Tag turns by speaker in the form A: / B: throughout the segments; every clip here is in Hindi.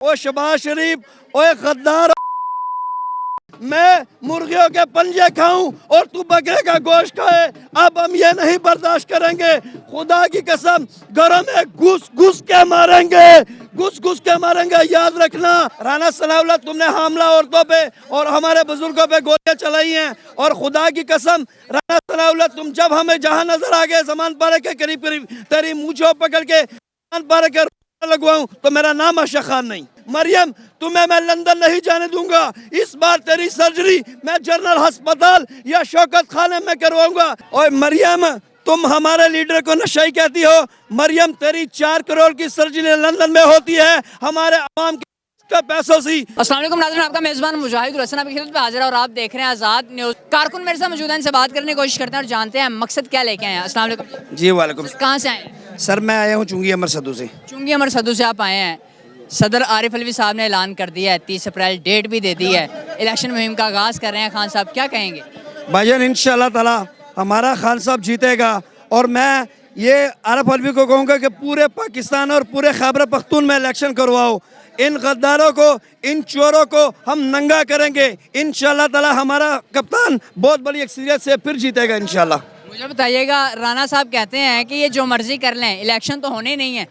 A: ओ शहबाज शरीफ, ओए गद्दार, मैं मुर्गियों के पंजे खाऊं और तू बकरे का गोश्त खाए। अब हम ये नहीं बर्दाश्त करेंगे। खुदा की कसम, घरों में घुस घुस के मारेंगे, घुस घुस के मारेंगे। याद रखना, राना सनाउल्लाह, तुमने हामला औरतों पे और हमारे बुजुर्गों पे गोलियां चलाई हैं। और खुदा की कसम, राना सनाउल्लाह, तुम जब हमें जहां नजर आ गए जमान पारे के करीब करीब तेरी मूंछों पकड़ के जमान पारे के लगवाऊं तो मेरा नाम आशा खान नहीं। मरियम, तुम्हें मैं लंदन नहीं जाने दूंगा। इस बार तेरी सर्जरी मैं जनरल अस्पताल या शौकत खाने में करवाऊंगा। और मरियम, तुम हमारे लीडर को नशाई कहती हो। मरियम, तेरी 4 करोड़ की सर्जरी लंदन में होती है हमारे आवाम के पैसों से।
B: अस्सलाम वालेकुम नाज़रीन, आपका मेज़बान मुजाहिद हसन आपकी खिदमत में हाजिर है और आप देख रहे हैं आज़ाद न्यूज़। कारकुन मेरे साथ मौजूद हैं, इनसे बात करने की कोशिश करते हैं और जानते हैं मकसद क्या लेके आए हैं। अस्सलाम वालेकुम
A: जी वालेकुम।
B: कहाँ से आए हैं?
A: सर मैं आया हूँ चुंगी अमर सदू से।
B: चुंगी अमर सदू से आप आए हैं। सदर आरिफ अलवी साहब ने ऐलान कर दिया है, 30 अप्रैल डेट भी दे दी है, इलेक्शन मुहिम का आगाज़ कर रहे हैं। खान साहब क्या कहेंगे?
A: भाईजान, इंशाल्लाह ताला हमारा खान साहब जीतेगा। और मैं ये आरिफ अलवी को कहूँगा कि पूरे पाकिस्तान और पूरे खैबर पख्तून में इलेक्शन करवाओ। इन गद्दारों को, इन चोरों को हम नंगा करेंगे। इंशाल्लाह ताला हमारा कप्तान बहुत बड़ी अक्सरियत से फिर जीतेगा इंशाल्लाह।
B: मुझे बताइएगा, राना साहब कहते हैं कि ये जो मर्जी कर लें, इलेक्शन तो होने ही नहीं है।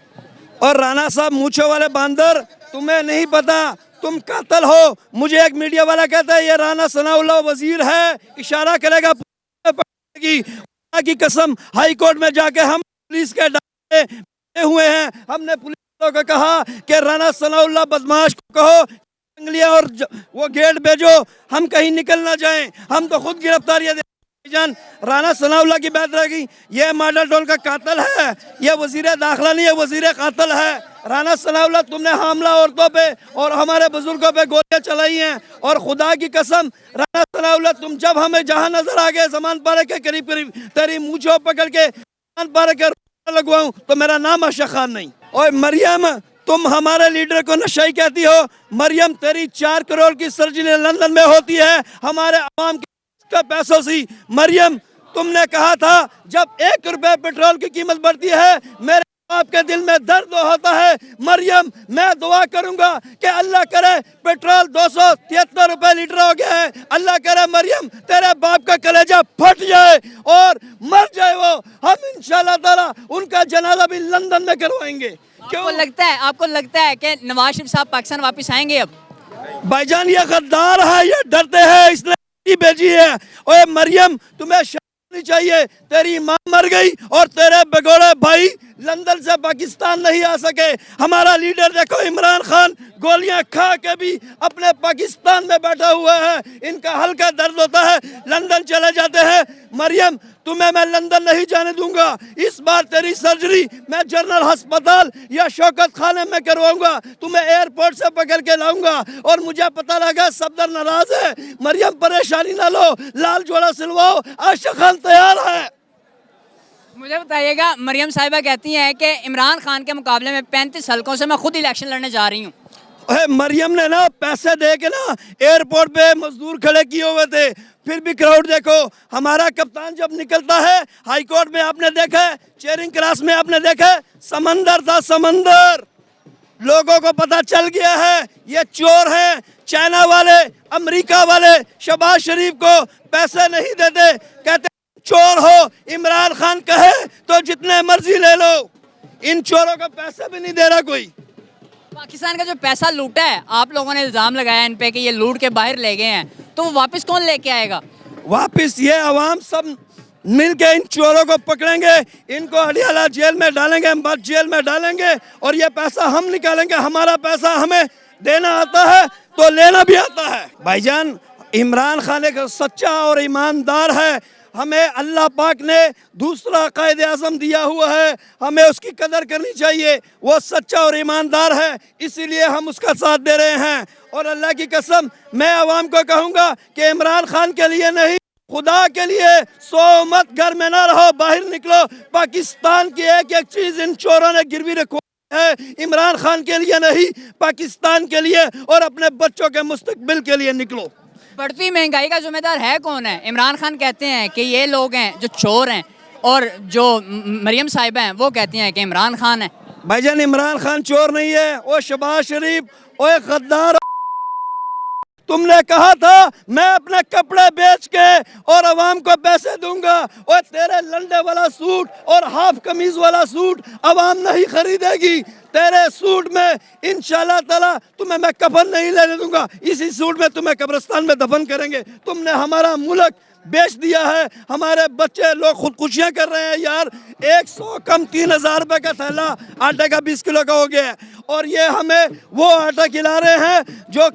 A: और राना साहब मूंछों वाले बांदर, तुम्हें नहीं पता, तुम कातल हो। मुझे एक मीडिया वाला कहता है ये राना सनाउल्लाह वजीर है, इशारा करेगा की कसम। हाई कोर्ट में जाके हम पुलिस के डाले हुए हैं। हमने पुलिस को कहा कि राना सनाउल्लाह बदमाश को कहो अंगलियां और वो गेट भेजो, हम कहीं निकल ना जाएं। हम तो खुद गिरफ्तारियां जान। राना सनाउल्लाह की बात रहेगी, ये मॉडल टाउन का कातल है, ये वजीर दाखिला नहीं है, वजीर कातल है। राना सनाउल्लाह, तुमने हामला औरतों पे और हमारे बुजुर्गों पे गोलियां चलाई हैं। और खुदा की कसम, राना सनाउल्लाह, तुम जब हमें जहां नजर आ गए जमान पारे के करीब करीब तेरी मूंछों पकड़ के जमान पारे के लगवाऊं तो मेरा नाम आशा खान नहीं। और मरियम, तुम हमारे लीडर को नशाई कहती हो। मरियम, तेरी 4 करोड़ की सर्जरी लंदन में होती है हमारे आवाम के पैसों से। मरियम, तुमने कहा था जब 1 रुपए पेट्रोल की कीमत बढ़ती है मेरे आपके दिल में दर्द होता है। मरियम, मैं दुआ करूंगा कि अल्लाह करे पेट्रोल 273 रुपए लीटर हो गया है। अल्लाह करे मरियम तेरे बाप का कलेजा फट जाए और मर जाए वो। हम इंशाल्लाह ताला उनका जनाजा भी लंदन में करवाएंगे।
B: आपको लगता है कि नवाज शरीफ साहब पाकिस्तान वापस आएंगे? अब
A: भाईजान, ये गद्दार है, ये डरते हैं, इसने भेजी है। ओए मरियम, तुम्हें शर्म नहीं चाहिए? तेरी माँ मर गई और तेरे बगोड़े भाई लंदन से पाकिस्तान नहीं आ सके। हमारा लीडर देखो इमरान खान गोलियां खा के भी अपने पाकिस्तान में बैठा हुआ है। इनका हल्का दर्द होता है, लंदन चले जाते हैं। मरियम, तुम्हें मैं लंदन नहीं जाने दूंगा। इस बार तेरी सर्जरी मैं जनरल अस्पताल या शौकत खाने में करवाऊंगा। तुम्हें एयरपोर्ट से पकड़ के लाऊंगा। और मुझे पता लगा सफदर नाराज है। मरियम, परेशानी ना लो, लाल जोड़ा सिलवाओ, आशा खान तैयार है।
B: मुझे बताइएगा, मरियम साहिबा कहती हैं कि इमरान खान के मुकाबले में 35 हलकों से मैं खुद इलेक्शन लड़ने जा रही हूँ।
A: मरियम ने ना पैसे दे के ना एयरपोर्ट पे मजदूर खड़े किए हुए थे, फिर भी क्राउड देखो। हमारा कप्तान जब निकलता है, हाई कोर्ट में आपने देखा है, चेरिंग क्रॉस में आपने देखा है, समंदर था समंदर। लोगों को पता चल गया है ये चोर हैं। चाइना वाले, अमेरिका वाले शहबाज शरीफ को पैसे नहीं देते, कहते चोर हो। इमरान खान कहे तो जितने मर्जी ले लो, इन चोरों को पैसे भी नहीं दे रहा कोई।
B: पाकिस्तान का जो पैसा लूटा है, आप लोगों ने इल्जाम लगाया इन पे कि ये लूट के बाहर ले गए हैं, तो वो वापस कौन लेके आएगा?
A: वापस ये अवाम सब मिल के इन चोरों को पकड़ेंगे, इनको हडियाला जेल में डालेंगे, मत जेल में डालेंगे और ये पैसा हम निकालेंगे। हमारा पैसा हमें देना आता है तो लेना भी आता है। भाईजान, इमरान खान एक सच्चा और ईमानदार है। हमें अल्लाह पाक ने दूसरा कायदे आज़म दिया हुआ है, हमें उसकी कदर करनी चाहिए। वो सच्चा और ईमानदार है, इसीलिए हम उसका साथ दे रहे हैं। और अल्लाह की कसम, मैं अवाम को कहूँगा कि इमरान खान के लिए नहीं, खुदा के लिए सो मत घर में ना रहो, बाहर निकलो। पाकिस्तान की एक एक चीज़ इन चोरों ने गिरवी रखो है। इमरान खान के लिए नहीं, पाकिस्तान के लिए और अपने बच्चों के मुस्तकबिल के लिए निकलो।
B: बढ़ती महंगाई का जिम्मेदार है कौन है? इमरान खान कहते हैं कि ये लोग हैं जो चोर हैं, और जो मरियम साहिबा हैं वो कहती हैं कि इमरान खान है।
A: भाईजान इमरान खान चोर नहीं है, वो शहबाज शरीफ, वो एक गद्दार। तुमने कहा था मैं अपने कपड़े बेच के और अवाम को पैसे दूंगा, और तेरे लंडे वाला सूट और हाफ कमीज वाला सूट अवाम नहीं खरीदेगी। तेरे सूट में इंशाल्लाह ताला तुम्हें मैं कफन नहीं लेने दूंगा, इसी सूट में तुम्हें कब्रिस्तान में दफन करेंगे। तुमने हमारा मुल्क बेच दिया है, हमारे बच्चे लोग खुदकुशियां कर रहे हैं यार। 100 कम 3000 रुपए का थैला आटे का 20 किलो का हो गया है, और ये हमें वो आटा खिला रहे हैं जो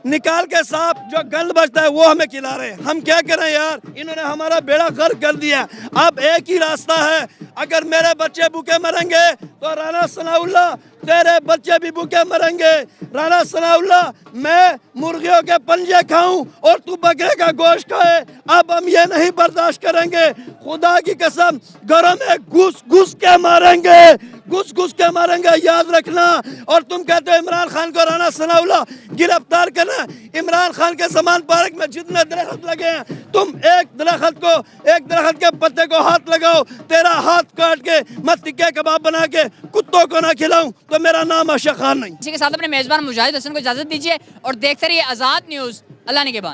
A: निकाल के साफ जो गंद बचता है वो हमें खिला रहे हैं। हम क्या करें यार, इन्होंने हमारा बेड़ा गर्क कर दिया। अब एक ही रास्ता है, अगर मेरे बच्चे भूखे मरेंगे तो राना सनाउल्लाह तेरे बच्चे भी भूखे मरेंगे। राना सनाउल्लाह मैं मुर्गियों के पंजे खाऊं और तू बकरे का गोश्त खाए, अब हम ये नहीं बर्दाश्त करेंगे। खुदा की कसम घरों में घुस घुस के मारेंगे, घुस घुस के मारेंगे, याद रखना। और तुम कहते हो इमरान खान को राना सनाउल्लाह गिरफ्तार करना। इमरान खान के समान पार्क में जितने दरख्त लगे हैं, तुम एक दरख्त के पत्ते को हाथ लगाओ, तेरा हाथ काट के मैं टिक्के कबाब बना के कुत्तों को ना खिलाऊं तो मेरा नाम आशा खान नहीं।
B: इसी के साथ अपने मेजबान मुजाहिद हसन को इजाजत दीजिए और देखते रहिए आज़ाद न्यूज़। अल्लाह निगहबान।